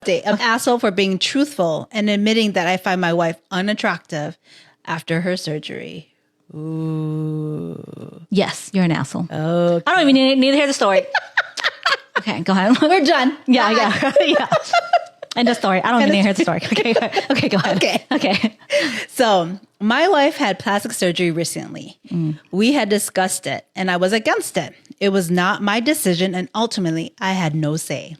An asshole for being truthful and admitting that I find my wife unattractive after her surgery. Ooh. Yes, you're an asshole. Okay. I don't even need to hear the story. Okay, go ahead. We're done. Yeah. End of story. I don't even need to hear the story. Okay, go ahead. Okay. So my wife had plastic surgery recently. We had discussed it and I was against it. It was not my decision and ultimately I had no say.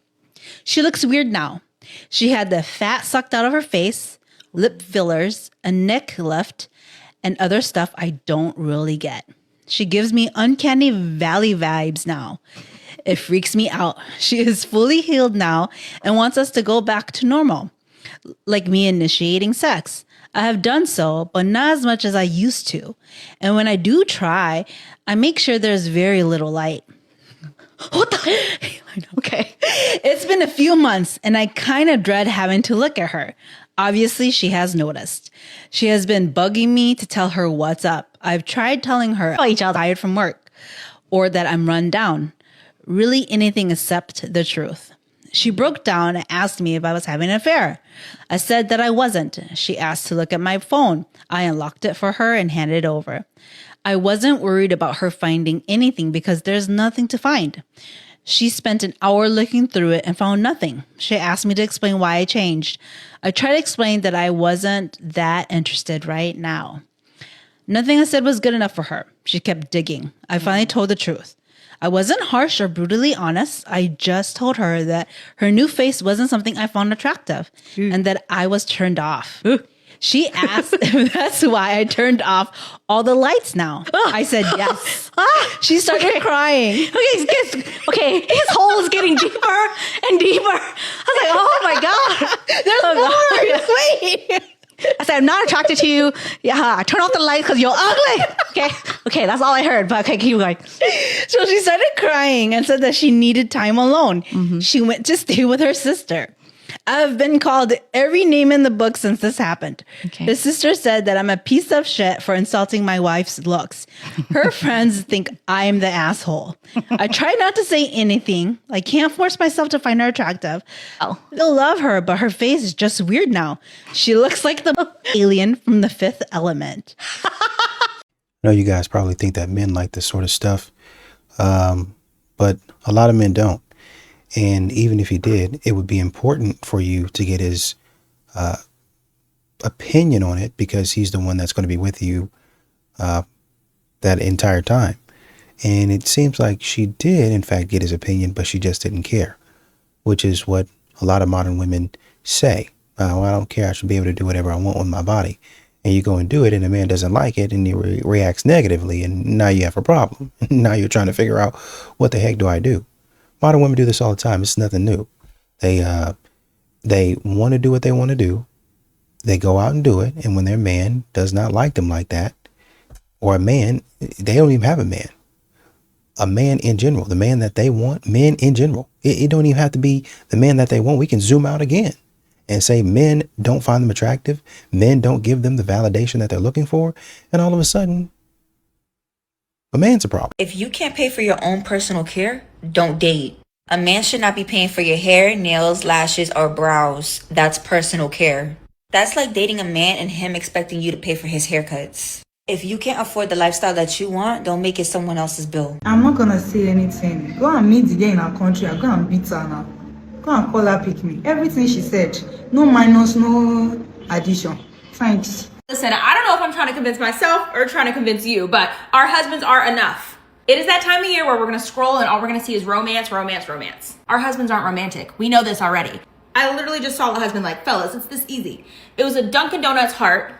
She looks weird now. She had the fat sucked out of her face, lip fillers, a neck lift, and other stuff I don't really get. She gives me uncanny valley vibes now. It freaks me out. She is fully healed now and wants us to go back to normal, like me initiating sex. I have done so, but not as much as I used to. And when I do try, I make sure there's very little light. What the? Okay. It's been a few months and I kind of dread having to look at her. Obviously, she has noticed. She has been bugging me to tell her what's up. I've tried telling her I'm tired from work or that I'm run down. Really anything except the truth. She broke down and asked me if I was having an affair. I said that I wasn't. She asked to look at my phone. I unlocked it for her and handed it over. I wasn't worried about her finding anything because there's nothing to find. She spent an hour looking through it and found nothing. She asked me to explain why I changed. I tried to explain that I wasn't that interested right now. Nothing I said was good enough for her. She kept digging. I finally told the truth. I wasn't harsh or brutally honest. I just told her that her new face wasn't something I found attractive and that I was turned off. She asked if that's why I turned off all the lights now. I said yes. She started crying. Okay, his hole is getting deeper and deeper. I was like, oh my God. There's more. Wait. I said, I'm not attracted to you. Yeah, turn off the light because you're ugly. Okay, that's all I heard. But okay, keep going. So she started crying and said that she needed time alone. She went to stay with her sister. I've been called every name in the book since this happened. Okay. His sister said that I'm a piece of shit for insulting my wife's looks. Her friends think I'm the asshole. I try not to say anything. I can't force myself to find her attractive. They'll love her, but her face is just weird now. She looks like the alien from the Fifth Element. I know you guys probably think that men like this sort of stuff, but a lot of men don't. And even if you did, it would be important for you to get his opinion on it because he's the one that's going to be with you that entire time. And it seems like she did, in fact, get his opinion, but she just didn't care, which is what a lot of modern women say. Well, I don't care. I should be able to do whatever I want with my body. And you go and do it and a man doesn't like it and he reacts negatively. And now you have a problem. Now you're trying to figure out what the heck do I do? Modern women do this all the time. It's nothing new. They want to do what they want to do. They go out and do it. And when their man does not like them like that, or a man, they don't even have a man. A man in general, the man that they want, men in general. It don't even have to be the man that they want. We can zoom out again and say men don't find them attractive. Men don't give them the validation that they're looking for. And all of a sudden, a man's a problem. If you can't pay for your own personal care, don't date. A man should not be paying for your hair, nails, lashes, or brows. That's personal care. That's like dating a man and him expecting you to pay for his haircuts. If you can't afford the lifestyle that you want, don't make it someone else's bill. I'm not gonna say anything. Go and meet the girl in our country. I'll go and beat her now. Go and call her, pick me. Everything she said. No minus, no addition. Thanks. Listen, I don't know if I'm trying to convince myself or trying to convince you, but our husbands are enough. It is that time of year where we're going to scroll and all we're going to see is romance, romance, romance. Our husbands aren't romantic. We know this already. I literally just saw a husband like, fellas, it's this easy. It was a Dunkin' Donuts heart,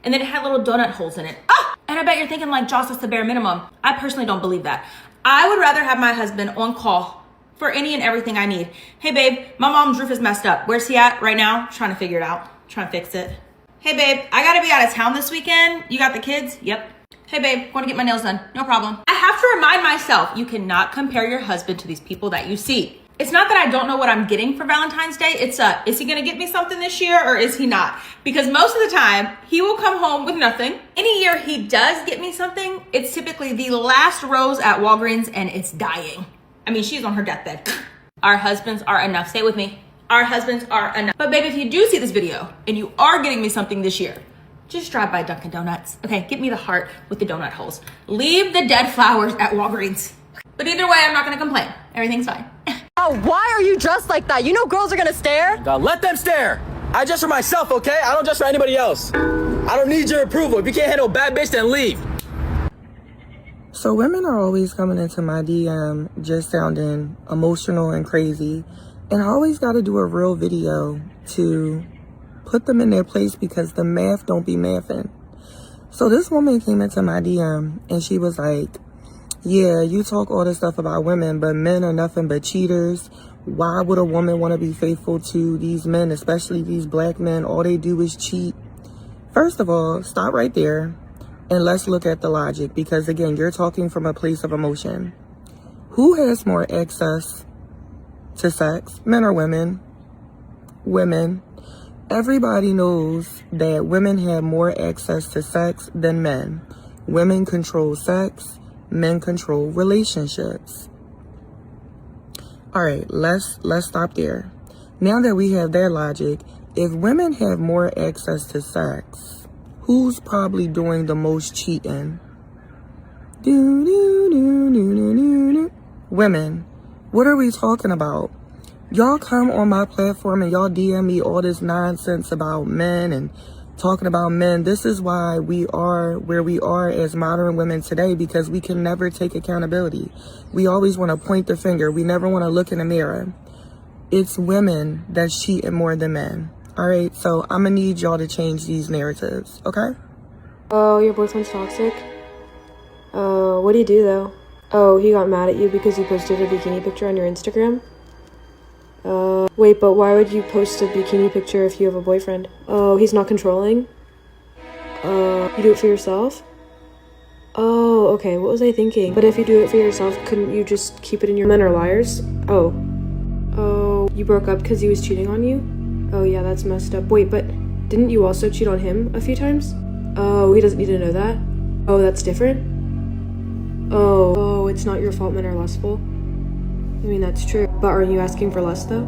and then it had little donut holes in it. Oh! And I bet you're thinking like, Joss, that's the bare minimum. I personally don't believe that. I would rather have my husband on call for any and everything I need. Hey, babe, my mom's roof is messed up. Where's he at right now? Trying to figure it out. Trying to fix it. Hey, babe, I gotta be out of town this weekend. You got the kids? Yep. Hey, babe, want to get my nails done. No problem. I have to remind myself, you cannot compare your husband to these people that you see. It's not that I don't know what I'm getting for Valentine's Day. It's is he going to get me something this year or is he not? Because most of the time, he will come home with nothing. Any year he does get me something, it's typically the last rose at Walgreens and it's dying. I mean, she's on her deathbed. Our husbands are enough. Say it with me. Our husbands are enough. But babe, if you do see this video and you are getting me something this year, just drive by Dunkin' Donuts. Okay, get me the heart with the donut holes. Leave the dead flowers at Walgreens. But either way, I'm not gonna complain. Everything's fine. Oh, why are you dressed like that? You know girls are gonna stare. God, let them stare. I dress for myself, okay? I don't dress for anybody else. I don't need your approval. If you can't handle a bad bitch, then leave. So women are always coming into my DM just sounding emotional and crazy. And I always got to do a real video to put them in their place because the math don't be mathin'. So this woman came into my DM and she was like, yeah, you talk all this stuff about women, but men are nothing but cheaters. Why would a woman want to be faithful to these men, especially these black men? All they do is cheat. First of all, stop right there and let's look at the logic because, again, you're talking from a place of emotion. Who has more access to sex, men or women? Women. Everybody knows that women have more access to sex than men. Women control sex, men control relationships. All right, let's stop there. Now that we have that logic, if women have more access to sex, who's probably doing the most cheating? Women. What are we talking about? Y'all come on my platform and y'all DM me all this nonsense about men and talking about men. This is why we are where we are as modern women today, because we can never take accountability. We always want to point the finger. We never want to look in the mirror. It's women that's cheating more than men. All right, so I'm gonna need y'all to change these narratives, okay? Oh, your boyfriend's toxic? What do you do though? Oh, he got mad at you because you posted a bikini picture on your Instagram? Wait, but why would you post a bikini picture if you have a boyfriend? Oh, he's not controlling? You do it for yourself? Oh, okay, what was I thinking? But if you do it for yourself, couldn't you just keep it in your... Men are liars? Oh. Oh, you broke up because he was cheating on you? Oh yeah, that's messed up. Wait, but didn't you also cheat on him a few times? Oh, he doesn't need to know that? Oh, that's different? Oh, it's not your fault men are lustful? I mean, that's true. But are you asking for less though?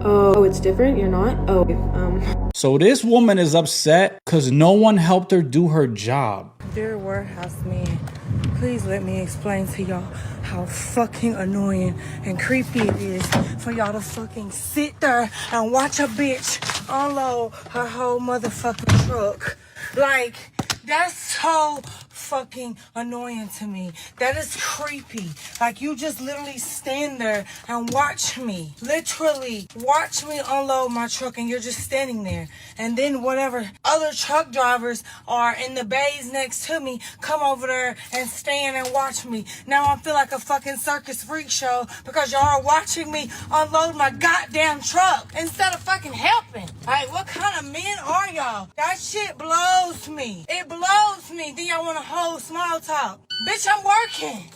Oh, it's different? You're not? Oh, So this woman is upset because no one helped her do her job. Dear warehouse man, please let me explain to y'all how fucking annoying and creepy it is for y'all to fucking sit there and watch a bitch unload her whole motherfucking truck. Like, that's so fucking annoying to me. That is creepy. Like, you just literally stand there and watch me. Literally watch me unload my truck and you're just standing there. And then whatever other truck drivers are in the bays next to me come over there and stand and watch me. Now I feel like a fucking circus freak show because y'all are watching me unload my goddamn truck instead of fucking helping. Like, what kind of men are y'all? That shit blows me. It blows me. Then y'all want to hold small talk. Bitch, I'm working.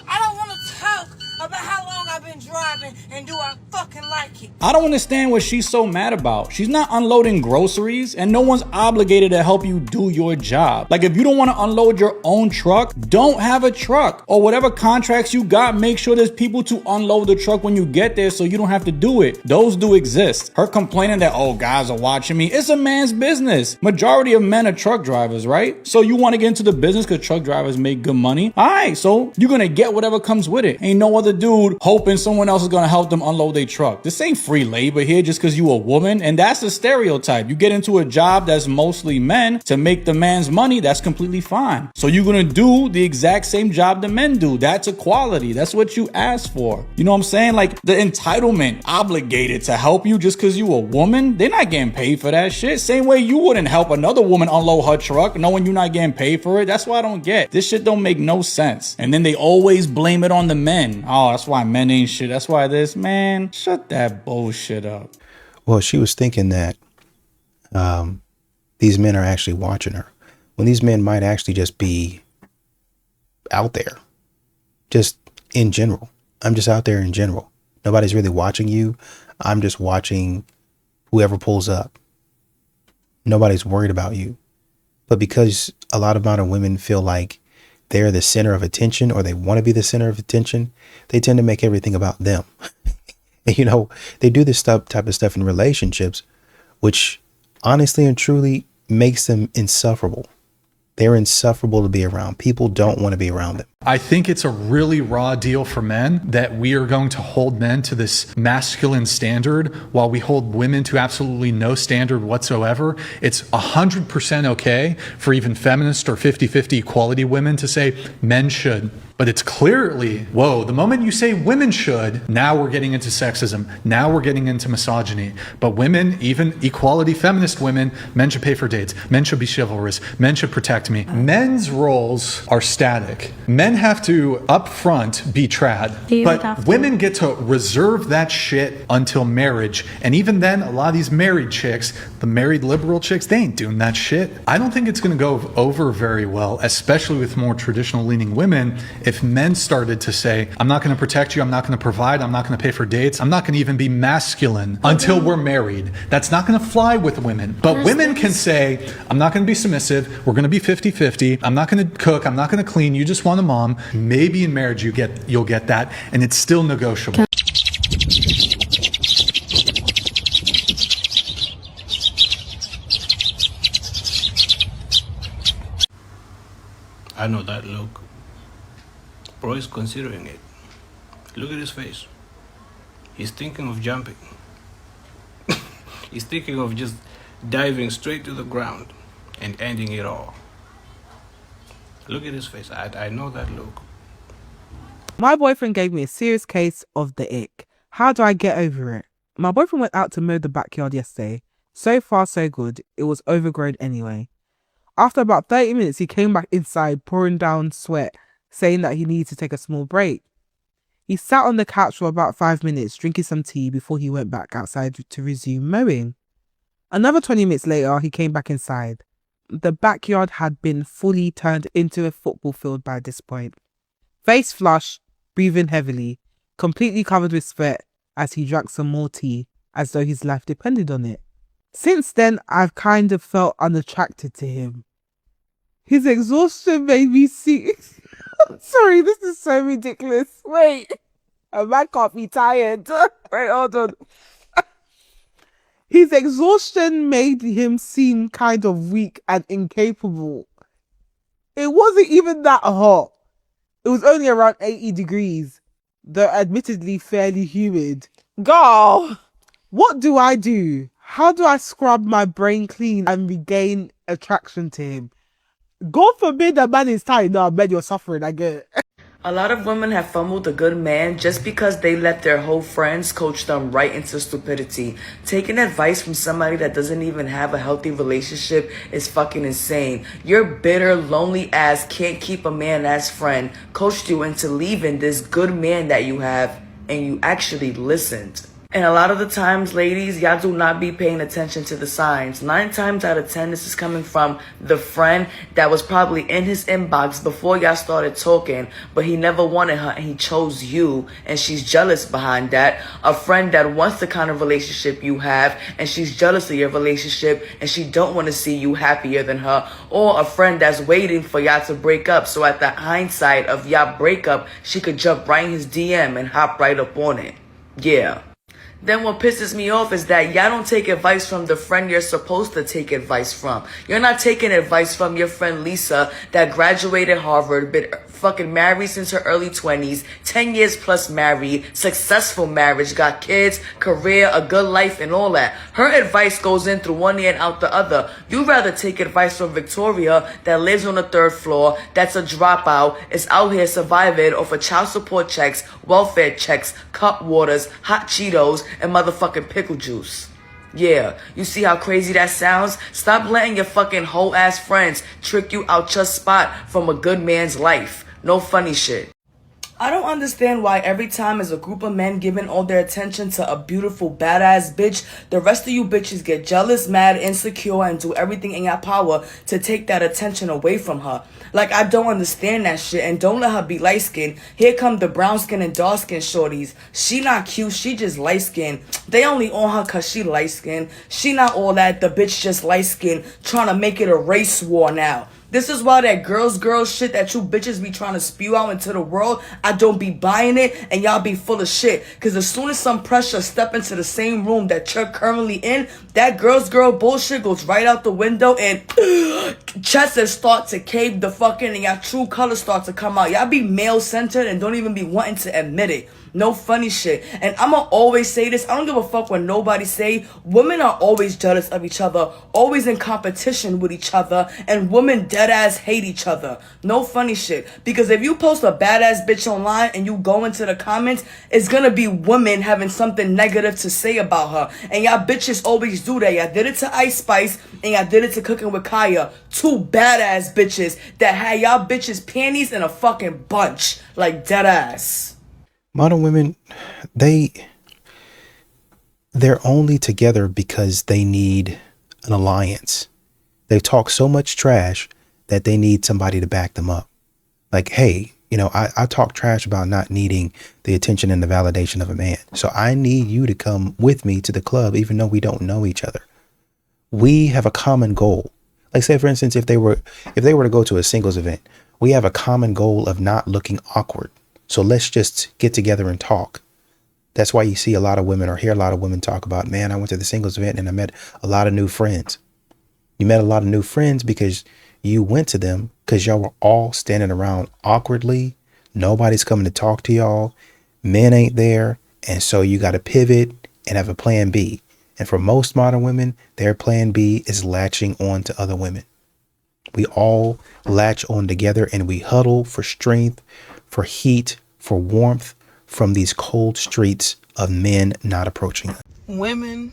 I don't want to talk about how long I've been driving and do I fucking like it. I don't understand what she's so mad about. She's not unloading groceries and no one's obligated to help you do your job. Like, if you don't want to unload your own truck, don't have a truck. Or whatever contracts you got, make sure there's people to unload the truck when you get there so you don't have to do it. Those do exist. Her complaining that, oh, guys are watching me, it's a man's business. Majority of men are truck drivers, right? So you want to get into the business because truck drivers make good money? All right, so you're going to get whatever comes with it. Ain't no other dude hoping someone else is gonna help them unload their truck. This ain't free labor here just because you a woman, and that's a stereotype. You get into a job that's mostly men to make the man's money, that's completely fine. So you're gonna do the exact same job the men do. That's equality. That's what you asked for. You know what I'm saying? Like, the entitlement, obligated to help you just because you a woman, they're not getting paid for that shit. Same way you wouldn't help another woman unload her truck knowing you're not getting paid for it. That's why I don't get. This shit don't make no sense. And then they always blame it on the men. Oh, that's why men ain't shit. That's why this, man, shut that bullshit up. Well, she was thinking that these men are actually watching her, when these men might actually just be out there, just in general. I'm just out there in general. Nobody's really watching you. I'm just watching whoever pulls up. Nobody's worried about you. But because a lot of modern women feel like they're the center of attention, or they want to be the center of attention, they tend to make everything about them. And, they do this type of stuff in relationships, which honestly and truly makes them insufferable. They're insufferable to be around. People don't want to be around them. I think it's a really raw deal for men that we are going to hold men to this masculine standard while we hold women to absolutely no standard whatsoever. It's 100% okay for even feminist or 50-50 equality women to say men should. But it's clearly, whoa, the moment you say women should, now we're getting into sexism. Now we're getting into misogyny. But women, even equality feminist women, men should pay for dates. Men should be chivalrous. Men should protect me. Men's roles are static. Men have to up front be trad. But women get to reserve that shit until marriage. And even then, a lot of these married chicks, the married liberal chicks, they ain't doing that shit. I don't think it's going to go over very well, especially with more traditional leaning women, if men started to say, I'm not going to protect you, I'm not going to provide, I'm not going to pay for dates, I'm not going to even be masculine until we're married. That's not going to fly with women. But women can say, I'm not going to be submissive, we're going to be 50-50, I'm not going to cook, I'm not going to clean, you just want a mom. Maybe in marriage you'll get that, and it's still negotiable. I know that look. Bro is considering it. Look at his face. He's thinking of jumping. He's thinking of just diving straight to the ground and ending it all. Look at his face. I know that look. My boyfriend gave me a serious case of the ick. How do I get over it? My boyfriend went out to mow the backyard yesterday. So far, so good. It was overgrown anyway. After about 30 minutes, he came back inside, pouring down sweat, saying that he needed to take a small break. He sat on the couch for about 5 minutes, drinking some tea before he went back outside to resume mowing. Another 20 minutes later, he came back inside. The backyard had been fully turned into a football field by this point. Face flushed, breathing heavily, completely covered with sweat as he drank some more tea, as though his life depended on it. Since then, I've kind of felt unattracted to him. His exhaustion made me see... Sorry, this is so ridiculous. Wait, a man can't be tired. Wait, hold on. His exhaustion made him seem kind of weak and incapable. It wasn't even that hot. It was only around 80 degrees, though admittedly fairly humid. Girl, what do I do? How do I scrub my brain clean and regain attraction to him? God forbid that man is tired. No, I bet you're suffering. I get it. A lot of women have fumbled a good man just because they let their whole friends coach them right into stupidity. Taking advice from somebody that doesn't even have a healthy relationship is fucking insane. Your bitter, lonely ass can't keep a man as friend coached you into leaving this good man that you have, and you actually listened. And a lot of the times, ladies, y'all do not be paying attention to the signs. 9 times out of 10, this is coming from the friend that was probably in his inbox before y'all started talking, but he never wanted her and he chose you, and she's jealous behind that. A friend that wants the kind of relationship you have, and she's jealous of your relationship, and she don't want to see you happier than her. Or a friend that's waiting for y'all to break up, so at the hindsight of y'all breakup, she could jump right in his DM and hop right up on it. Yeah. Then what pisses me off is that y'all don't take advice from the friend you're supposed to take advice from. You're not taking advice from your friend Lisa that graduated Harvard, been fucking married since her early 20s, 10 years plus married, successful marriage, got kids, career, a good life, and all that. Her advice goes in through one ear and out the other. You'd rather take advice from Victoria that lives on the 3rd floor, that's a dropout, is out here surviving off of child support checks, welfare checks, cup waters, hot Cheetos, and motherfucking pickle juice. Yeah, you see how crazy that sounds? Stop letting your fucking whole ass friends trick you out your spot from a good man's life. No funny shit. I don't understand why every time there's a group of men giving all their attention to a beautiful, badass bitch, the rest of you bitches get jealous, mad, insecure, and do everything in your power to take that attention away from her. Like, I don't understand that shit, and don't let her be light-skinned. Here come the brown-skinned and dark-skinned shorties. She not cute, she just light-skinned. They only on her cause she light-skinned. She not all that, the bitch just light-skinned, trying to make it a race war now. This is why that girls shit that you bitches be trying to spew out into the world, I don't be buying it, and y'all be full of shit. Cause as soon as some pressure step into the same room that you're currently in, that girl bullshit goes right out the window, and chests start to cave the fucking, and y'all true colors start to come out. Y'all be male-centered and don't even be wanting to admit it. No funny shit. And I'ma always say this, I don't give a fuck what nobody say. Women are always jealous of each other, always in competition with each other, and women deadass hate each other. No funny shit. Because if you post a badass bitch online and you go into the comments, it's gonna be women having something negative to say about her. And y'all bitches always do that. Y'all did it to Ice Spice, and y'all did it to Cooking with Kaya. Two badass bitches that had y'all bitches panties in a fucking bunch. Like deadass. Modern women, they're only together because they need an alliance. They talk so much trash that they need somebody to back them up. Like, hey, you know, I talk trash about not needing the attention and the validation of a man. So I need you to come with me to the club, even though we don't know each other. We have a common goal. Like, say, for instance, if they were to go to a singles event, we have a common goal of not looking awkward. So let's just get together and talk. That's why you see a lot of women or hear a lot of women talk about, man, I went to the singles event and I met a lot of new friends. You met a lot of new friends because you went to them because y'all were all standing around awkwardly. Nobody's coming to talk to y'all. Men ain't there. And so you got to pivot and have a plan B. And for most modern women, their plan B is latching on to other women. We all latch on together and we huddle for strength, for heat, for warmth from these cold streets of men not approaching us. Women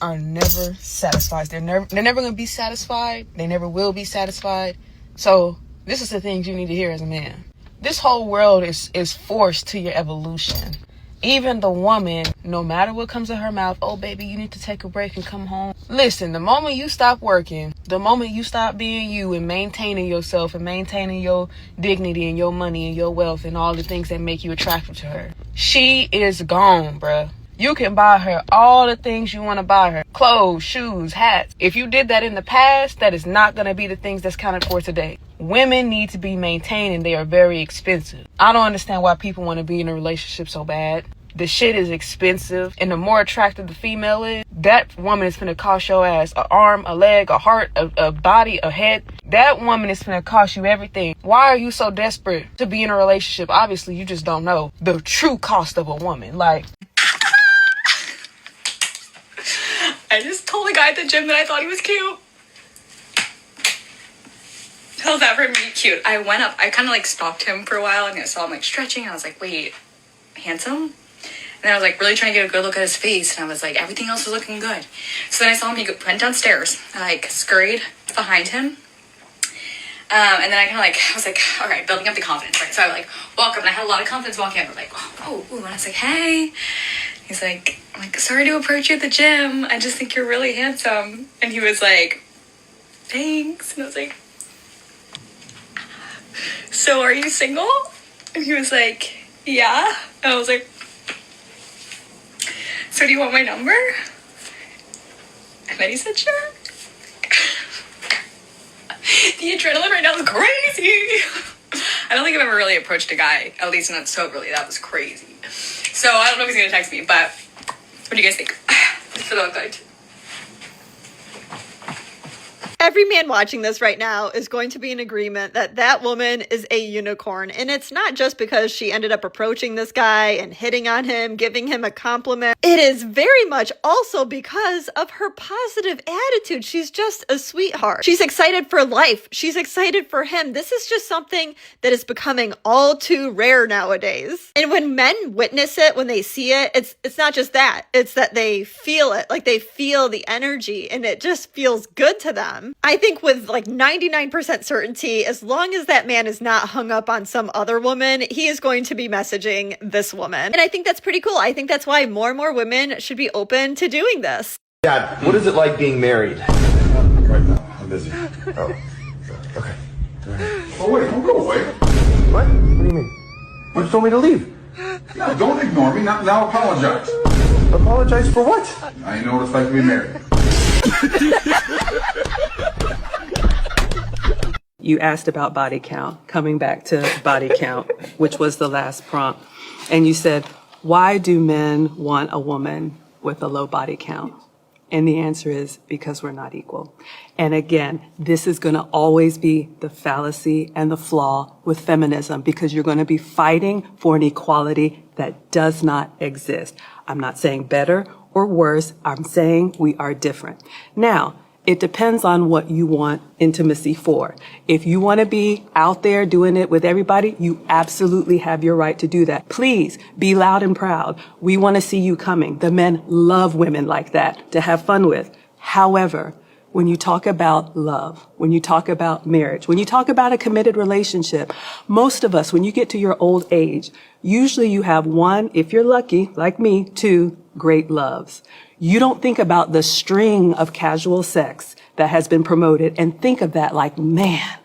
are never satisfied. They're never going to be satisfied. They never will be satisfied. So this is the things you need to hear as a man. This whole world is forced to your evolution. Even the woman, no matter what comes in her mouth, oh baby, you need to take a break and come home. Listen, the moment you stop working, the moment you stop being you and maintaining yourself and maintaining your dignity and your money and your wealth and all the things that make you attractive to her, she is gone, bruh. You can buy her all the things you want to buy her. Clothes, shoes, hats. If you did that in the past, that is not going to be the things that's counted for today. Women need to be maintained and they are very expensive. I don't understand why people want to be in a relationship so bad. The shit is expensive, and the more attractive the female is, that woman is gonna cost your ass an arm, a leg, a heart, a body, a head. That woman is gonna cost you everything. Why are you so desperate to be in a relationship? Obviously, you just don't know the true cost of a woman. Like, I just told a guy at the gym that I thought he was cute. How's that for me cute? I went up, I kind of like stalked him for a while, and I saw him like stretching, and I was like, wait, handsome? And then I was like really trying to get a good look at his face, and I was like, everything else was looking good. So then I saw him, he went downstairs. I like scurried behind him. And then I kind of like, I was like, all right, building up the confidence, right? So I like walk up, and I had a lot of confidence walking up. I was like, oh, and I was like, hey. He's like, I'm like, sorry to approach you at the gym. I just think you're really handsome. And he was like, thanks. And I was like, so are you single? And he was like, yeah. And I was like, so do you want my number? And then he said, sure. The adrenaline right now is crazy. I don't think I've ever really approached a guy, at least not soberly. That was crazy. So I don't know if he's gonna text me, but what do you guys think? I feel good. Every man watching this right now is going to be in agreement that that woman is a unicorn. And it's not just because she ended up approaching this guy and hitting on him, giving him a compliment. It is very much also because of her positive attitude. She's just a sweetheart. She's excited for life. She's excited for him. This is just something that is becoming all too rare nowadays. And when men witness it, when they see it, it's not just that. It's that they feel it. Like they feel the energy and it just feels good to them. I think with like 99% certainty, as long as that man is not hung up on some other woman, he is going to be messaging this woman. And I think that's pretty cool. I think that's why more and more women should be open to doing this. Dad, what is it like being married? Right now, I'm busy. Oh, okay. Oh, wait, don't go away. What? What do you mean? You just told me to leave. No, don't ignore me. Now apologize. Apologize for what? I know what it's like to be married. you asked about body count, coming back to body count, which was the last prompt. And you said, why do men want a woman with a low body count? And the answer is because we're not equal. And again, this is going to always be the fallacy and the flaw with feminism, because you're going to be fighting for an equality that does not exist. I'm not saying better or worse. I'm saying we are different. Now, it depends on what you want intimacy for. If you want to be out there doing it with everybody, you absolutely have your right to do that. Please be loud and proud. We want to see you coming. The men love women like that to have fun with. However, when you talk about love, when you talk about marriage, when you talk about a committed relationship, most of us, when you get to your old age, usually you have one, if you're lucky, like me, two great loves. You don't think about the string of casual sex that has been promoted and think of that like, man,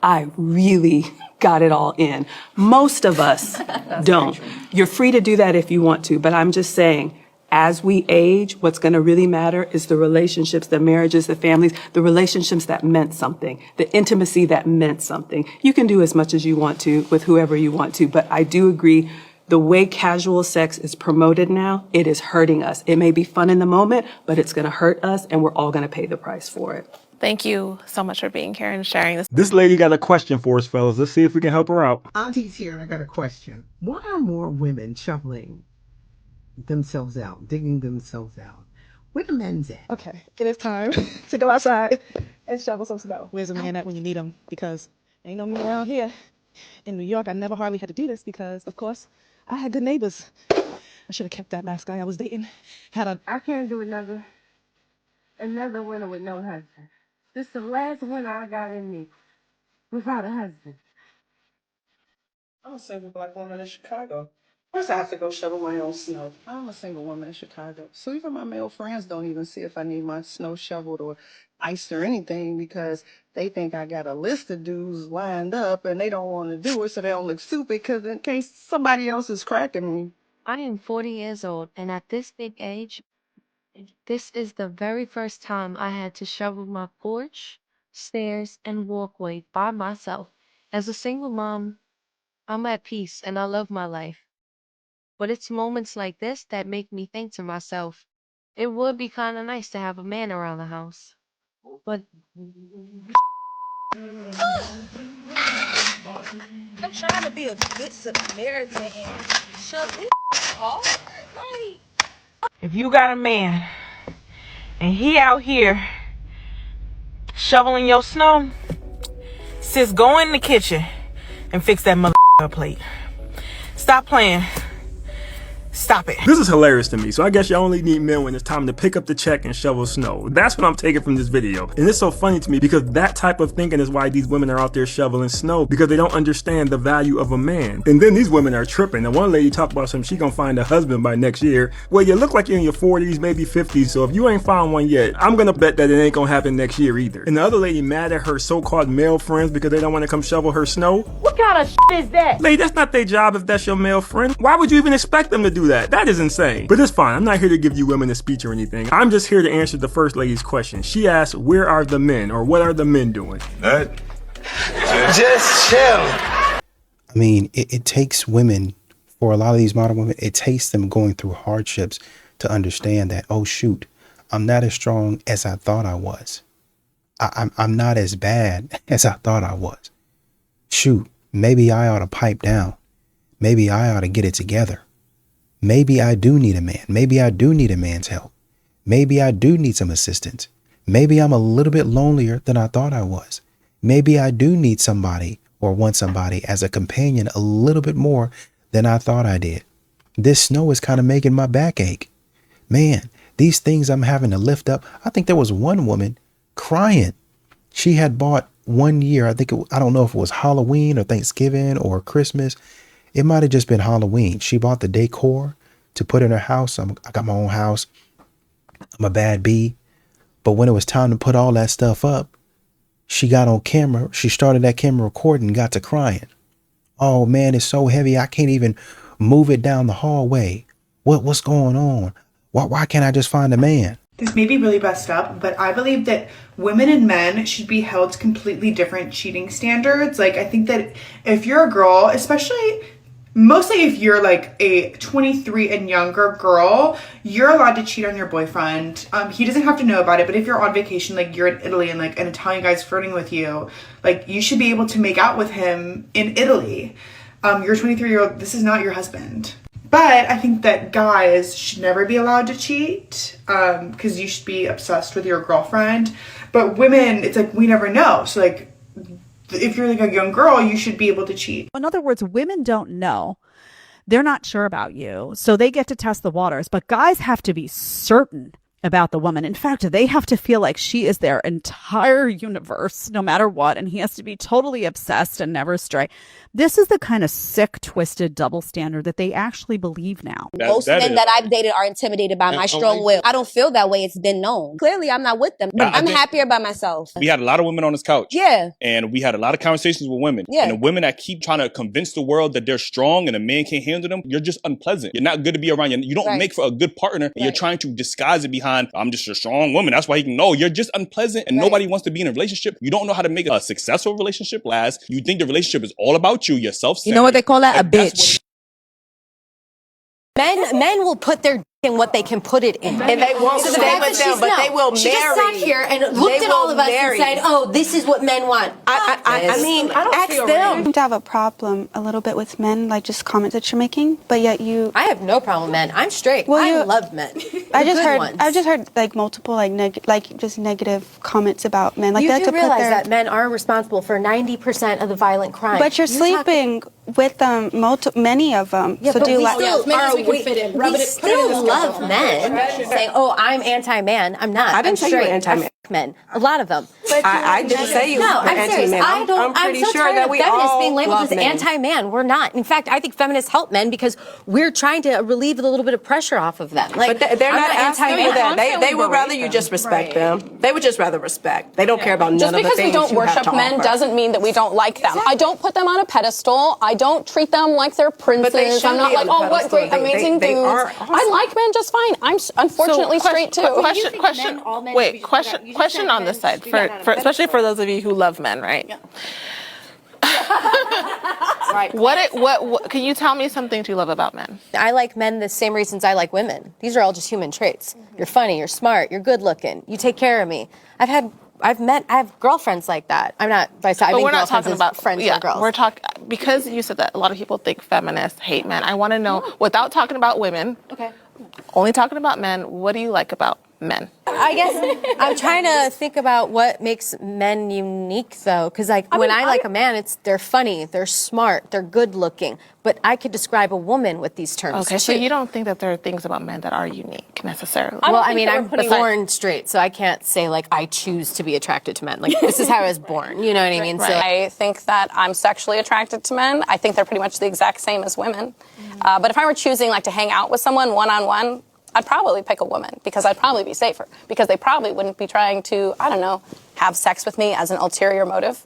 I really got it all in. Most of us don't. You're free to do that if you want to, but I'm just saying, as we age, what's going to really matter is the relationships, the marriages, the families, the relationships that meant something, the intimacy that meant something. You can do as much as you want to with whoever you want to, but I do agree the way casual sex is promoted now, it is hurting us. It may be fun in the moment, but it's going to hurt us, and we're all going to pay the price for it. Thank you so much for being here and sharing this. This lady got a question for us, fellas. Let's see if we can help her out. Auntie's here. I got a question. Why are more women shoveling themselves out, digging themselves out? Where the men's at? Okay, it is time to go outside and shovel some snow. Where's a man at when you need him? Because ain't no man around here. In New York, I never hardly had to do this because, of course, I had good neighbors. I should have kept that last guy I was dating. I can't do another winter with no husband. This is the last winter I got in me without a husband. I'm a single black woman in Chicago. First, I have to go shovel my own snow. I'm a single woman in Chicago. So even my male friends don't even see if I need my snow shoveled or iced or anything because they think I got a list of dudes lined up and they don't want to do it so they don't look stupid because in case somebody else is cracking me. I am 40 years old, and at this big age, this is the very first time I had to shovel my porch, stairs, and walkway by myself. As a single mom, I'm at peace and I love my life. But it's moments like this that make me think to myself, it would be kind of nice to have a man around the house. But I'm trying to be a good Samaritan and shove this off. Like, If you got a man and he out here shoveling your snow, sis, go in the kitchen and fix that mother plate. Stop playing. Stop it. This is hilarious to me, so I guess you only need men when it's time to pick up the check and shovel snow. That's what I'm taking from this video. And it's so funny to me because that type of thinking is why these women are out there shoveling snow, because they don't understand the value of a man. And then these women are tripping. And one lady talked about something, she gonna find a husband by next year. Well, you look like you're in your 40s, maybe 50s, so if you ain't found one yet, I'm gonna bet that it ain't gonna happen next year either. And the other lady mad at her so-called male friends because they don't want to come shovel her snow. What kind of shit is that? Lady, that's not their job if that's your male friend. Why would you even expect them to do that? That is insane. But it's fine. I'm not here to give you women a speech or anything. I'm just here to answer the first lady's question. She asked, where are the men, or what are the men doing? Just chill. I mean, it takes women, for a lot of these modern women, it takes them going through hardships to understand that, oh shoot, I'm not as strong as I thought I was. I'm not as bad as I thought I was. Shoot, maybe I ought to pipe down. Maybe I ought to get it together. Maybe I do need a man. Maybe I do need a man's help. Maybe I do need some assistance. Maybe I'm a little bit lonelier than I thought I was. Maybe I do need somebody or want somebody as a companion a little bit more than I thought I did. This snow is kind of making my back ache. Man, these things I'm having to lift up. I think there was one woman crying. She had bought one year, I don't know if it was Halloween or Thanksgiving or Christmas. It might have just been Halloween. She bought the decor to put in her house. I got my own house. I'm a bad bee. But when it was time to put all that stuff up, she got on camera. She started that camera recording and got to crying. Oh man, it's so heavy. I can't even move it down the hallway. What's going on? Why can't I just find a man? This may be really messed up, but I believe that women and men should be held to completely different cheating standards. Like, I think that if you're a girl, mostly if you're like a 23 and younger girl, you're allowed to cheat on your boyfriend. He doesn't have to know about it, but if you're on vacation, like you're in Italy and like an Italian guy's flirting with you, like you should be able to make out with him in Italy. You're a 23-year-old, this is not your husband. But I think that guys should never be allowed to cheat because you should be obsessed with your girlfriend. But women, it's like we never know. So like if you're like a young girl, you should be able to cheat. In other words, women don't know. They're not sure about you. So they get to test the waters. But guys have to be certain about the woman. In fact, they have to feel like she is their entire universe, no matter what. And he has to be totally obsessed and never stray. This is the kind of sick, twisted double standard that they actually believe now. Most men that I've dated are intimidated by my strong will. I don't feel that way. It's been known. Clearly, I'm not with them. I'm happier by myself. We had a lot of women on this couch. Yeah. And we had a lot of conversations with women. Yeah. And the women that keep trying to convince the world that they're strong and a man can't handle them, you're just unpleasant. You're not good to be around. You don't make for a good partner. And you're trying to disguise it behind, I'm just a strong woman. That's why he can know. You're just unpleasant and nobody wants to be in a relationship. You don't know how to make a successful relationship last. You think the relationship is all about you, yourself. You know what they call that? A bitch. Men will put their in what they can put it in. And they won't stay with them, but they will She just marry. sat here and looked at all of us and said, oh, this is what men want. I mean, ask them. You seem to have a problem a little bit with men, like just comments that you're making, but yet you... I have no problem with men. I'm straight. I love men. I've just heard like multiple just negative comments about men. Like You they like do to realize put their... that men are responsible for 90% of the violent crime. But you're sleeping with many of them. Yeah, so but do you we like... still love men. Saying, oh, I'm anti-man. I'm not. I didn't say you were anti-man. Men. A lot of them. I didn't say you were anti-man. I'm pretty so sure tired that of we feminists all being labeled love as men. anti-man. We're not. In fact, I think feminists help men because we're trying to relieve a little bit of pressure off of them. Like, But they're I'm not asking you that. They would rather you just respect them. They would just rather respect. They don't care about none of the things Just because we don't you have worship to men offer. doesn't mean that we don't like them. I don't put them on a pedestal. I don't treat them like they're princes. I'm not like, oh, what great, amazing dudes. I like men just fine. I'm unfortunately straight too. Question on this side, especially for those of you who love men, right? Yeah. Right. What can you tell me some things you love about men? I like men the same reasons I like women. These are all just human traits. You're funny, you're smart, you're good looking, you take care of me. I have girlfriends like that. I'm not by side. But we're not talking about friends or girls. We're talking because you said that a lot of people think feminists hate men. I want to know, without talking about women, only talking about men, what do you like about men? I guess I'm trying to think about what makes men unique, though, because when I like a man, they're funny, they're smart, they're good looking. But I could describe a woman with these terms. Okay, so you don't think that there are things about men that are unique necessarily? Well, I mean, I'm born straight, so I can't say like I choose to be attracted to men. Like this is how I was born. You know what I mean? Right. So I think that I'm sexually attracted to men. I think they're pretty much the exact same as women. But if I were choosing like to hang out with someone one-on-one, I'd probably pick a woman because I'd probably be safer because they probably wouldn't be trying to, I don't know, have sex with me as an ulterior motive.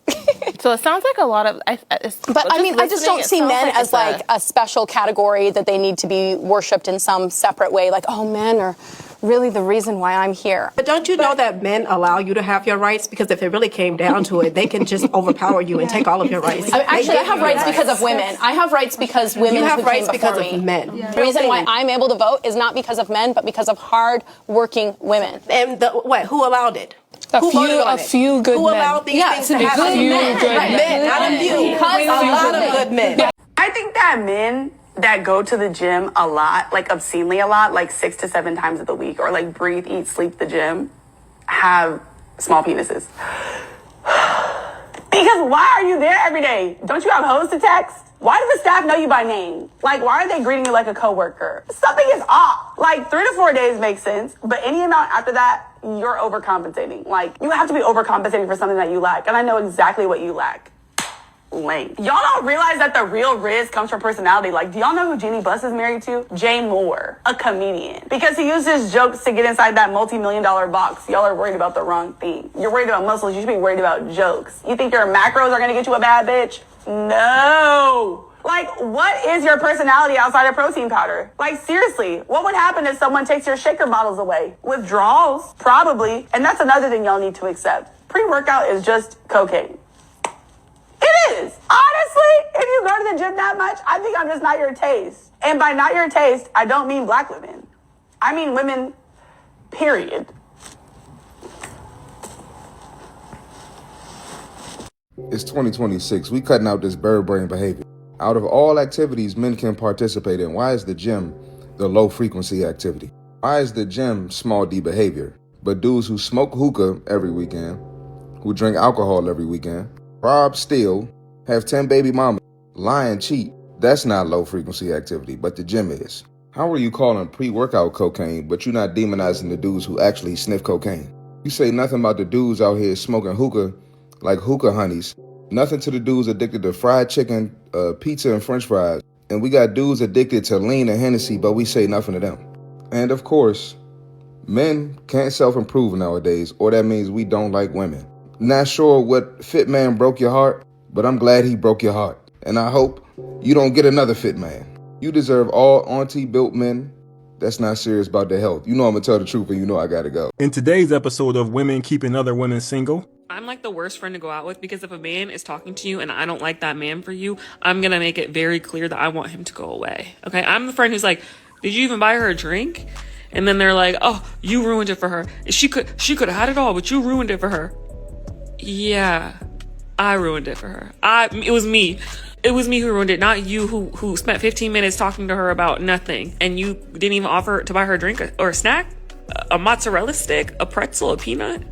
So it sounds like a lot of... But I mean, I just don't see men as like a special category that they need to be worshipped in some separate way. Like, oh, men are really the reason why I'm here. But don't you know that men allow you to have your rights? Because if it really came down to it, they can just overpower you and take all of your rights. Actually, I have rights because of women. I have rights because women You have who rights came because before of me. men. The reason why I'm able to vote is not because of men, but because of hard-working women. And who allowed it? A few good men. Who allowed these things to happen? Men, not a few. A lot of good men. I think that men that go to the gym a lot, like obscenely a lot, like 6 to 7 times of the week, or like breathe, eat, sleep the gym, have small penises. Because why are you there every day? Don't you have hoes to text? Why do the staff know you by name? Like, why are they greeting you like a coworker? Something is off. Like, 3 to 4 days makes sense, but any amount after that, you're overcompensating. Like, you have to be overcompensating for something that you lack, and I know exactly what you lack. Lame. Y'all don't realize that the real riz comes from personality. Like, do y'all know who Jeannie Buss is married to? Jay Moore, a comedian. Because he uses jokes to get inside that multi-million-dollar box. Y'all are worried about the wrong thing. You're worried about muscles. You should be worried about jokes. You think your macros are gonna get you a bad bitch? No. Like, what is your personality outside of protein powder? Like, seriously, what would happen if someone takes your shaker bottles away? Withdrawals? Probably. And that's another thing y'all need to accept. Pre-workout is just cocaine. It is. Honestly, if you go to the gym that much, I think I'm just not your taste. And by not your taste, I don't mean black women. I mean women, period. It's 2026. We cutting out this bird brain behavior. Out of all activities men can participate in, why is the gym the low frequency activity? Why is the gym small D behavior? But dudes who smoke hookah every weekend, who drink alcohol every weekend, rob, steal, have 10 baby mamas, lie and cheat, that's not low frequency activity, but the gym is. How are you calling pre-workout cocaine, but you're not demonizing the dudes who actually sniff cocaine? You say nothing about the dudes out here smoking hookah like hookah honeys. Nothing to the dudes addicted to fried chicken, pizza, and french fries. And we got dudes addicted to lean and Hennessy, but we say nothing to them. And of course, men can't self-improve nowadays, or that means we don't like women. Not sure what fit man broke your heart, but I'm glad he broke your heart. And I hope you don't get another fit man. You deserve all auntie-built men that's not serious about their health. You know I'm gonna tell the truth, and you know I gotta go. In today's episode of Women Keeping Other Women Single, I'm like the worst friend to go out with, because if a man is talking to you and I don't like that man for you, I'm going to make it very clear that I want him to go away. Okay. I'm the friend who's like, did you even buy her a drink? And then they're like, oh, you ruined it for her. She could have had it all, but you ruined it for her. Yeah, I ruined it for her. It was me. It was me who ruined it, not you who spent 15 minutes talking to her about nothing. And you didn't even offer to buy her a drink or a snack, a mozzarella stick, a pretzel, a peanut.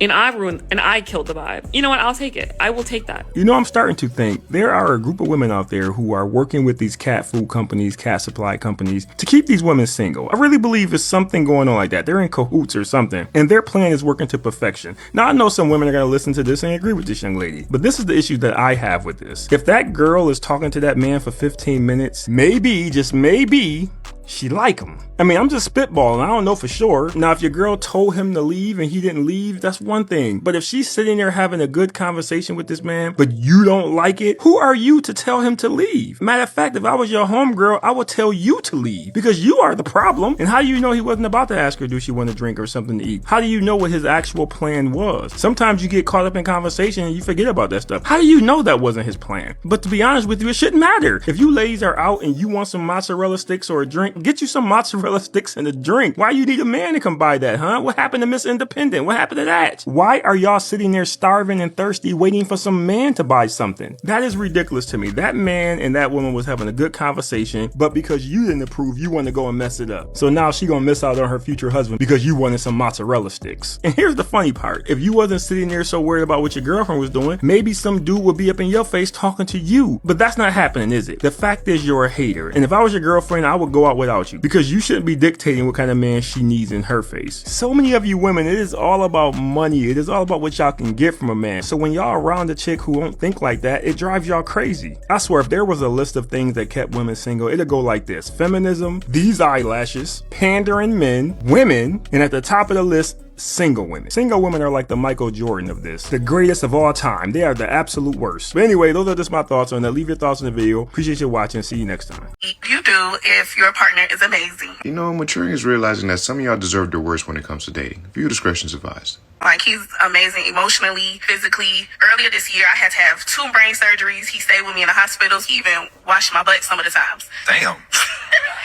And I killed the vibe. You know what? I'll take it. I will take that. you know, I'm starting to think there are a group of women out there who are working with these cat food companies, cat supply companies to keep these women single. I really believe there's something going on like that. They're in cahoots or something, and their plan is working to perfection. Now, I know some women are going to listen to this and agree with this young lady, but this is the issue that I have with this. If that girl is talking to that man for 15 minutes, maybe, just maybe, she like him. I mean, I'm just spitballing. I don't know for sure. Now, if your girl told him to leave and he didn't leave, that's one thing. But if she's sitting there having a good conversation with this man, but you don't like it, who are you to tell him to leave? Matter of fact, if I was your homegirl, I would tell you to leave, because you are the problem. And how do you know he wasn't about to ask her, do she want a drink or something to eat? How do you know what his actual plan was? Sometimes you get caught up in conversation and you forget about that stuff. How do you know that wasn't his plan? But to be honest with you, it shouldn't matter. If you ladies are out and you want some mozzarella sticks or a drink, get you some mozzarella sticks and a drink. Why you need a man to come buy that, huh? What happened to Miss Independent? What happened to that? Why are y'all sitting there starving and thirsty waiting for some man to buy something? That is ridiculous to me. That man and that woman was having a good conversation, but because you didn't approve, you want to go and mess it up. So now she gonna miss out on her future husband because you wanted some mozzarella sticks. And here's the funny part. If you wasn't sitting there so worried about what your girlfriend was doing, maybe some dude would be up in your face talking to you. But that's not happening, is it? The fact is you're a hater. And if I was your girlfriend, I would go out without you, because you shouldn't be dictating what kind of man she needs in her face. So many of you women, it is all about money. It is all about what y'all can get from a man. So when y'all around a chick who don't think like that, it drives y'all crazy. I swear, if there was a list of things that kept women single, it'd go like this: feminism, these eyelashes, pandering men, women, and at the top of the list, single women. Single women are like the Michael Jordan of this. The greatest of all time. They are the absolute worst. But anyway, those are just my thoughts on that. Leave your thoughts in the video. Appreciate you watching. See you next time. You do if your partner is amazing. You know, maturing is realizing that some of y'all deserve the worst when it comes to dating. Viewer discretion is advised. Like, he's amazing emotionally, physically. Earlier this year, I had to have 2 brain surgeries. He stayed with me in the hospitals. He even washed my butt some of the times. Damn.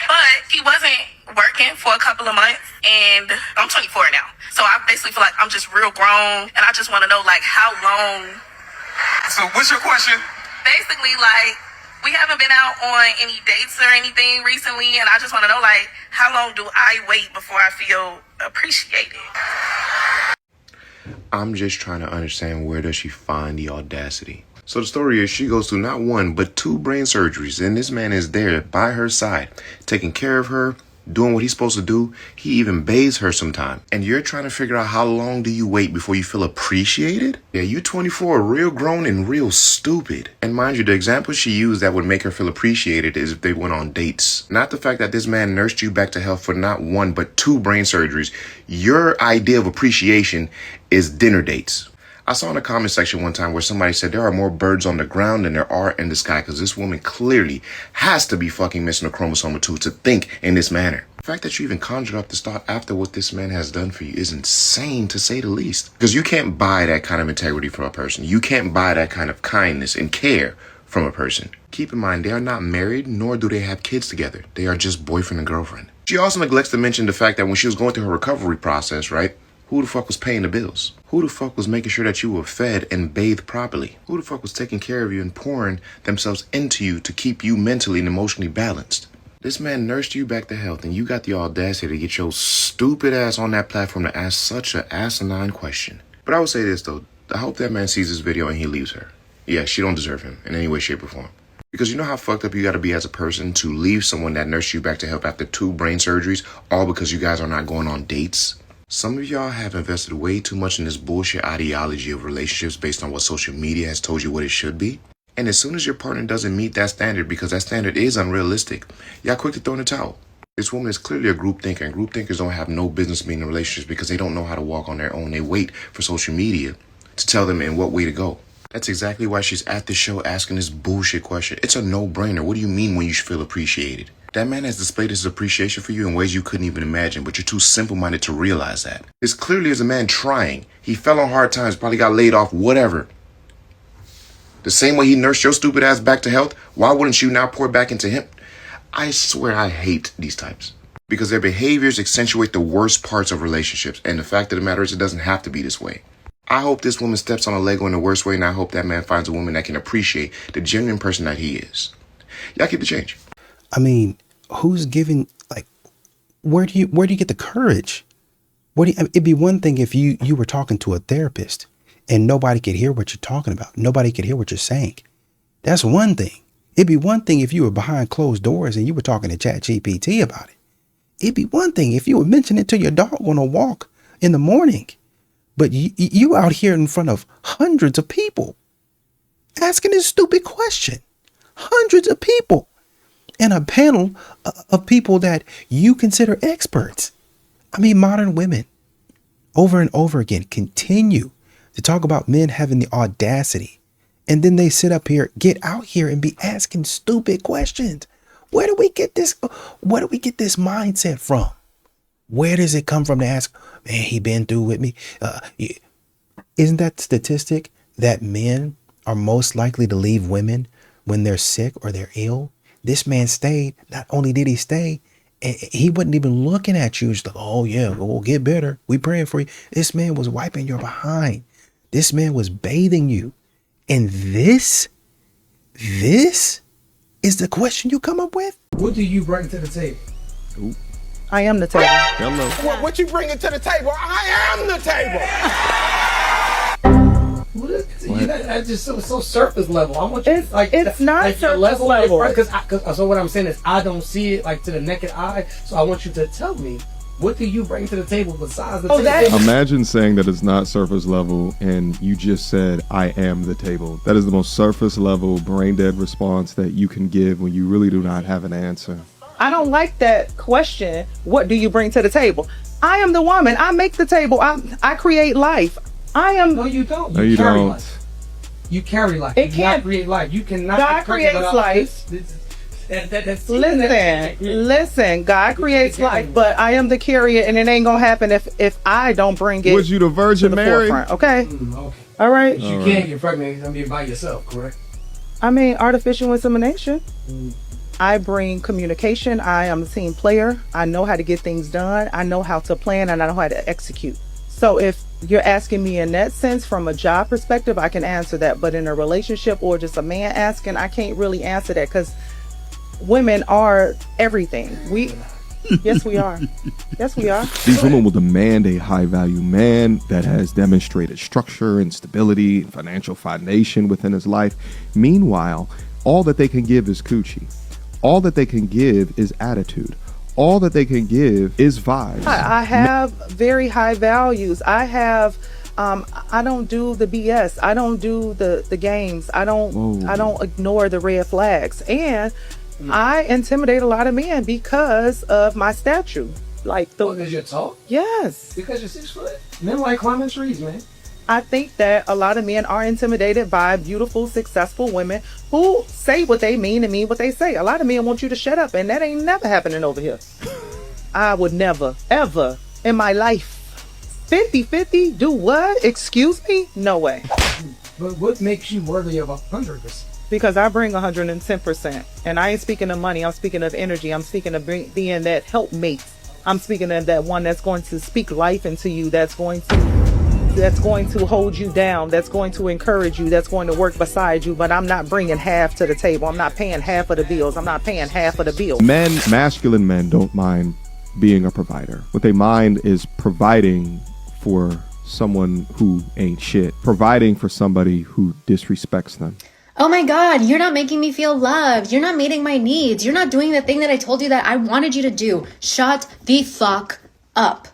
But he wasn't working for a couple of months, and I'm 24 now. So I basically feel like I'm just real grown, and I just want to know, like, how long. So what's your question? Basically, like, we haven't been out on any dates or anything recently, and I just want to know, like, how long do I wait before I feel appreciated? I'm just trying to understand, where does she find the audacity? So the story is, she goes through not 1, but 2 brain surgeries, and this man is there by her side, taking care of her, doing what he's supposed to do. He even bathes her sometime. And you're trying to figure out how long do you wait before you feel appreciated? Yeah, you 24, real grown and real stupid. And mind you, the example she used that would make her feel appreciated is if they went on dates. Not the fact that this man nursed you back to health for not 1, but 2 brain surgeries. Your idea of appreciation is dinner dates. I saw in the comment section one time where somebody said there are more birds on the ground than there are in the sky because this woman clearly has to be fucking missing a chromosome or two to think in this manner. The fact that you even conjured up this thought after what this man has done for you is insane to say the least. Because you can't buy that kind of integrity from a person. You can't buy that kind of kindness and care from a person. Keep in mind, they are not married, nor do they have kids together. They are just boyfriend and girlfriend. She also neglects to mention the fact that when she was going through her recovery process, right? Who the fuck was paying the bills? Who the fuck was making sure that you were fed and bathed properly? Who the fuck was taking care of you and pouring themselves into you to keep you mentally and emotionally balanced? This man nursed you back to health and you got the audacity to get your stupid ass on that platform to ask such an asinine question. But I would say this though, I hope that man sees this video and he leaves her. Yeah, she don't deserve him in any way, shape, or form. Because you know how fucked up you gotta be as a person to leave someone that nursed you back to health after 2 brain surgeries, all because you guys are not going on dates? Some of y'all have invested way too much in this bullshit ideology of relationships based on what social media has told you what it should be. And as soon as your partner doesn't meet that standard because that standard is unrealistic, y'all quick to throw in the towel. This woman is clearly a group thinker, and group thinkers don't have no business being in relationships because they don't know how to walk on their own. They wait for social media to tell them in what way to go. That's exactly why she's at the show asking this bullshit question. It's a no-brainer. What do you mean when you feel appreciated? That man has displayed his appreciation for you in ways you couldn't even imagine, but you're too simple-minded to realize that. This clearly is a man trying. He fell on hard times, probably got laid off, whatever. The same way he nursed your stupid ass back to health, why wouldn't you now pour back into him? I swear I hate these types. Because their behaviors accentuate the worst parts of relationships, and the fact of the matter is it doesn't have to be this way. I hope this woman steps on a Lego in the worst way, and I hope that man finds a woman that can appreciate the genuine person that he is. Y'all keep the change. I mean, who's giving, like, where do you get the courage? It'd be one thing if you were talking to a therapist and nobody could hear what you're talking about. Nobody could hear what you're saying. That's one thing. It'd be one thing if you were behind closed doors and you were talking to ChatGPT about it. It'd be one thing if you were mentioning it to your dog on a walk in the morning. But you out here in front of hundreds of people asking this stupid question. Hundreds of people. And a panel of people that you consider experts. I mean, modern women over and over again continue to talk about men having the audacity. And then they sit up here, get out here and be asking stupid questions. Where do we get this? Where do we get this mindset from? Where does it come from to ask, man, he been through with me? Isn't that statistic that men are most likely to leave women when they're sick or they're ill? This man stayed. Not only did he stay, he wasn't even looking at you. Just like, oh yeah, we'll get better. We praying for you. This man was wiping your behind. This man was bathing you. And this is the question you come up with? What do you bring to the table? Ooh. I am the table. Hello. What you bringing to the table? I am the table. That's just so surface level. I want you it's not like surface level. So what I'm saying is I don't see it like to the naked eye. So I want you to tell me, what do you bring to the table besides the table? Imagine saying that it's not surface level and you just said, I am the table. That is the most surface level, brain dead response that you can give when you really do not have an answer. I don't like that question. What do you bring to the table? I am the woman. I make the table. I create life. I am. No, you don't. No, you don't. Life. You carry life. It you cannot create life. You cannot. God creates life. Listen. God creates life, but I am the carrier, and it ain't gonna happen if I don't bring it. Was you the Virgin Mary? Forefront, okay. Okay. All right. You can't get pregnant. I mean, by yourself, correct? I mean, artificial insemination. I bring communication. I am a team player. I know how to get things done. I know how to plan, and I know how to execute. So if you're asking me in that sense from a job perspective, I can answer that. But in a relationship or just a man asking, I can't really answer that because women are everything. Yes, we are. Yes, we are. These women will demand a high-value man that has demonstrated structure and stability and financial foundation within his life. Meanwhile, all that they can give is coochie. All that they can give is attitude. All that they can give is vibes. I have very high values. I don't do the BS. I don't do the games. I don't ignore the red flags. And I intimidate a lot of men because of my stature. Because you're tall? Yes. Because you're 6 foot? Men like climbing trees, man. I think that a lot of men are intimidated by beautiful, successful women who say what they mean and mean what they say. A lot of men want you to shut up, and that ain't never happening over here. I would never, ever in my life 50-50 do what? Excuse me? No way. But what makes you worthy of 100%? Because I bring 110%. And I ain't speaking of money, I'm speaking of energy. I'm speaking of being that helpmate. I'm speaking of that one that's going to speak life into you, that's going to hold you down, that's going to encourage you, that's going to work beside you. But I'm not bringing half to the table. I'm not paying half of the bills. I'm not paying half of the bills. Masculine men don't mind being a provider. What they mind is providing for someone who ain't shit, providing for somebody who disrespects them. Oh my God, you're not making me feel loved. You're not meeting my needs. You're not doing the thing that I told you that I wanted you to do. Shut the fuck up.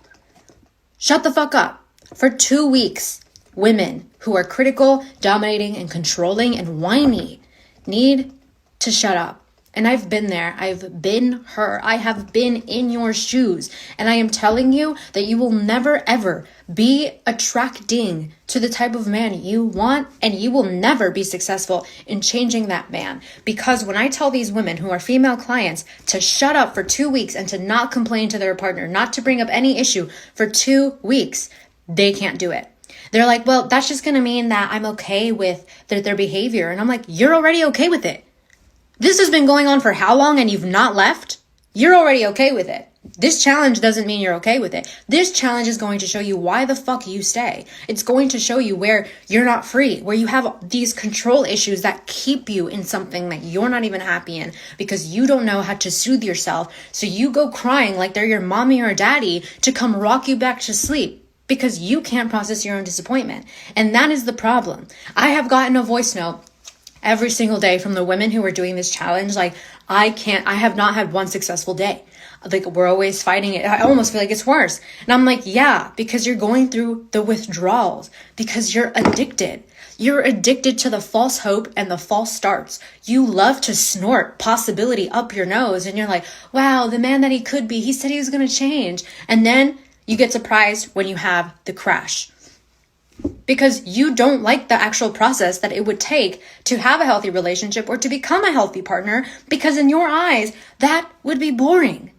Shut the fuck up. For 2 weeks, women who are critical, dominating, and controlling and whiny need to shut up. And I've been there. I've been her. I have been in your shoes. And I am telling you that you will never, ever be attracting to the type of man you want. And you will never be successful in changing that man. Because when I tell these women who are female clients to shut up for 2 weeks and to not complain to their partner, not to bring up any issue for 2 weeks, they can't do it. They're like, well, that's just going to mean that I'm okay with their behavior. And I'm like, you're already okay with it. This has been going on for how long and you've not left? You're already okay with it. This challenge doesn't mean you're okay with it. This challenge is going to show you why the fuck you stay. It's going to show you where you're not free, where you have these control issues that keep you in something that you're not even happy in because you don't know how to soothe yourself. So you go crying like they're your mommy or daddy to come rock you back to sleep because you can't process your own disappointment. And that is the problem. I have gotten a voice note every single day from the women who are doing this challenge. Like, I have not had one successful day. Like, we're always fighting it. I almost feel like it's worse. And I'm like, yeah, because you're going through the withdrawals, because you're addicted. You're addicted to the false hope and the false starts. You love to snort possibility up your nose. And you're like, wow, the man that he could be, he said he was going to change. And then you get surprised when you have the crash. Because you don't like the actual process that it would take to have a healthy relationship or to become a healthy partner, because in your eyes, that would be boring.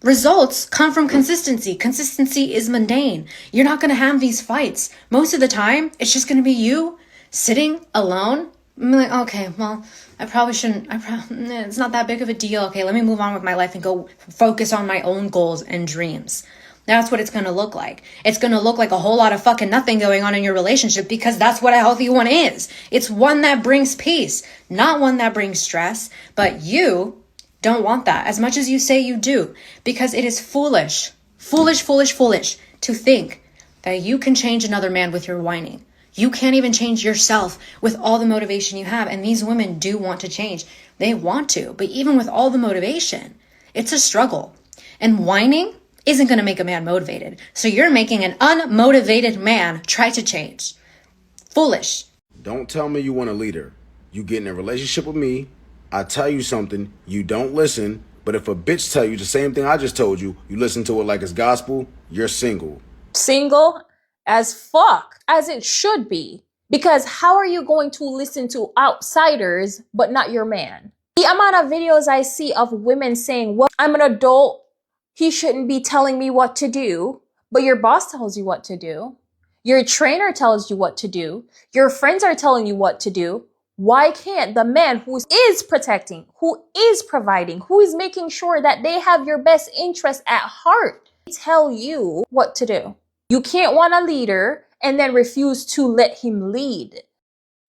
Results come from consistency. Consistency is mundane. You're not going to have these fights. Most of the time, it's just going to be you sitting alone. I'm like, okay, well, I probably shouldn't. It's not that big of a deal. Okay, let me move on with my life and go focus on my own goals and dreams. That's what it's going to look like. It's going to look like a whole lot of fucking nothing going on in your relationship, because that's what a healthy one is. It's one that brings peace, not one that brings stress. But you don't want that as much as you say you do, because it is foolish to think that you can change another man with your whining. You can't even change yourself with all the motivation you have. And these women do want to change. They want to, but even with all the motivation, it's a struggle. And whining isn't going to make a man motivated. So you're making an unmotivated man try to change. Foolish. Don't tell me you want a leader. You get in a relationship with me, I tell you something, you don't listen, but if a bitch tell you the same thing I just told you, you listen to it like it's gospel, you're single. Single as fuck, as it should be. Because how are you going to listen to outsiders but not your man? The amount of videos I see of women saying, well, I'm an adult, he shouldn't be telling me what to do, but your boss tells you what to do. Your trainer tells you what to do. Your friends are telling you what to do. Why can't the man who is protecting, who is providing, who is making sure that they have your best interest at heart tell you what to do? You can't want a leader and then refuse to let him lead.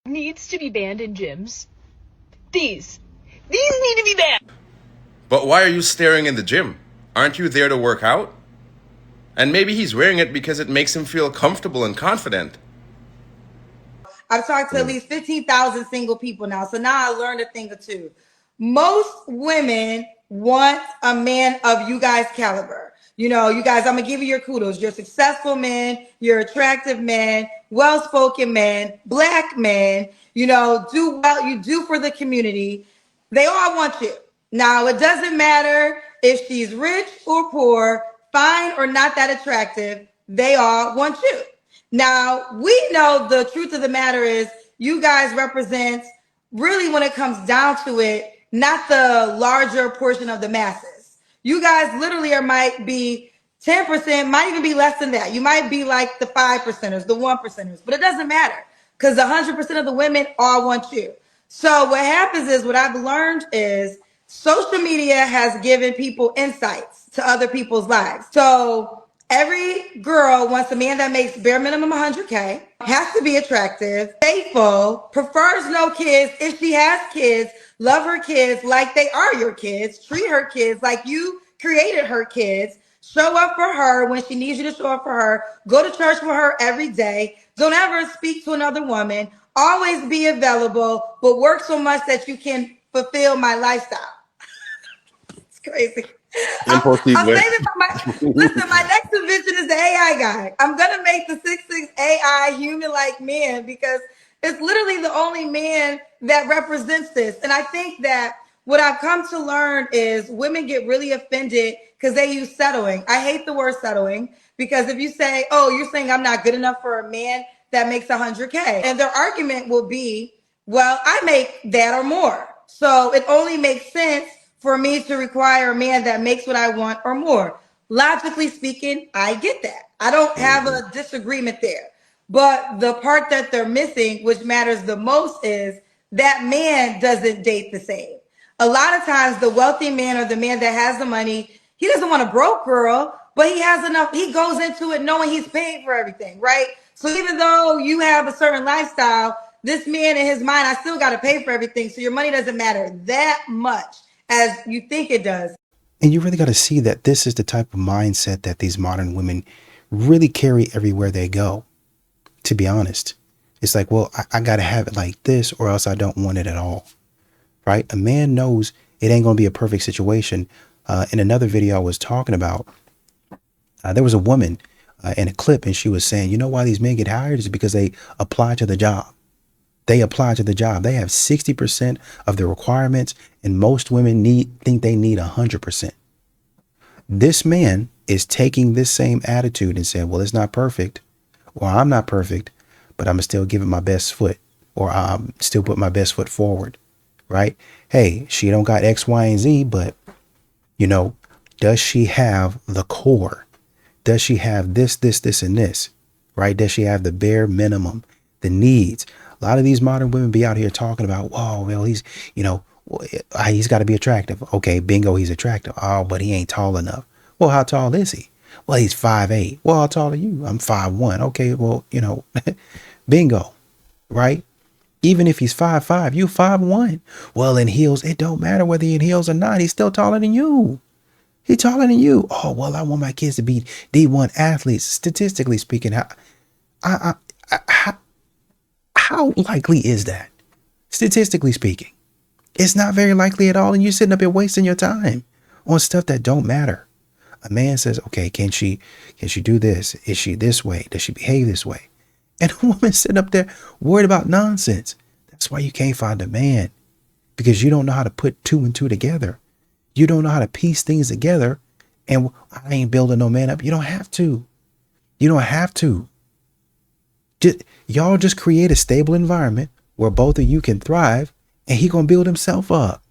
Needs to be banned in gyms. These need to be banned. But why are you staring in the gym? Aren't you there to work out? And maybe he's wearing it because it makes him feel comfortable and confident. I've talked to at least 15,000 single people now, so now I learned a thing or two. Most women want a man of you guys' caliber. You know, you guys, I'm going to give you your kudos. You're successful men, you're attractive men, well-spoken men, black men, you know, do well, you do for the community. They all want you. Now, it doesn't matter if she's rich or poor, fine or not that attractive, they all want you. Now, we know the truth of the matter is you guys represent, really, when it comes down to it, not the larger portion of the masses. You guys literally might be 10%, might even be less than that. You might be like the 5%ers, the 1%ers, but it doesn't matter because 100% of the women all want you. So what happens is, what I've learned is social media has given people insights to other people's lives. So every girl wants a man that makes bare minimum 100K, has to be attractive, faithful, prefers no kids. If she has kids, love her kids like they are your kids, treat her kids like you created her kids, show up for her when she needs you to show up for her, go to church with her every day, don't ever speak to another woman, always be available, but work so much that you can fulfill my lifestyle. It's crazy. I'm saving listen, my next invention is the AI guy. I'm gonna make the 6'6" AI human-like man because it's literally the only man that represents this. And I think that what I've come to learn is women get really offended because they use settling. I hate the word settling because if you say, oh, you're saying I'm not good enough for a man that makes 100K, and their argument will be, well, I make that or more. So it only makes sense for me to require a man that makes what I want or more. Logically speaking, I get that. I don't have a disagreement there. But the part that they're missing, which matters the most, is that man doesn't date the same. A lot of times, the wealthy man or the man that has the money, he doesn't want a broke girl, but he has enough. He goes into it knowing he's paid for everything, right? So even though you have a certain lifestyle, this man in his mind, I still got to pay for everything. So your money doesn't matter that much as you think it does. And you really got to see that this is the type of mindset that these modern women really carry everywhere they go. To be honest, it's like, well, I got to have it like this or else I don't want it at all. Right? A man knows it ain't going to be a perfect situation. In another video I was talking about, there was a woman in a clip and she was saying, you know why these men get hired is because they apply to the job. They apply to the job. They have 60% of the requirements and most women think they need 100%. This man is taking this same attitude and saying, well, it's not perfect or I'm not perfect, but I'm still giving my best foot or I'm still put my best foot forward. Right? Hey, she don't got X, Y, and Z, but you know, does she have the core? Does she have this, and this? Right? Does she have the bare minimum, the needs? A lot of these modern women be out here talking about, oh, well, he's, you know, he's got to be attractive. Okay, bingo, he's attractive. Oh, but he ain't tall enough. Well, how tall is he? Well, he's 5'8". Well, how tall are you? I'm 5'1". Okay, well, you know, bingo, right? Even if he's 5'5", you 5'1". Well, in heels, it don't matter whether he's in heels or not. He's still taller than you. He's taller than you. Oh, well, I want my kids to be D1 athletes. Statistically speaking, how likely is that? Statistically speaking, it's not very likely at all. And you're sitting up here wasting your time on stuff that don't matter. A man says, okay, can she do this? Is she this way? Does she behave this way? And a woman sitting up there worried about nonsense. That's why you can't find a man, because you don't know how to put two and two together. You don't know how to piece things together. And I ain't building no man up. You don't have to. You don't have to. Y'all just create a stable environment where both of you can thrive and he gonna build himself up.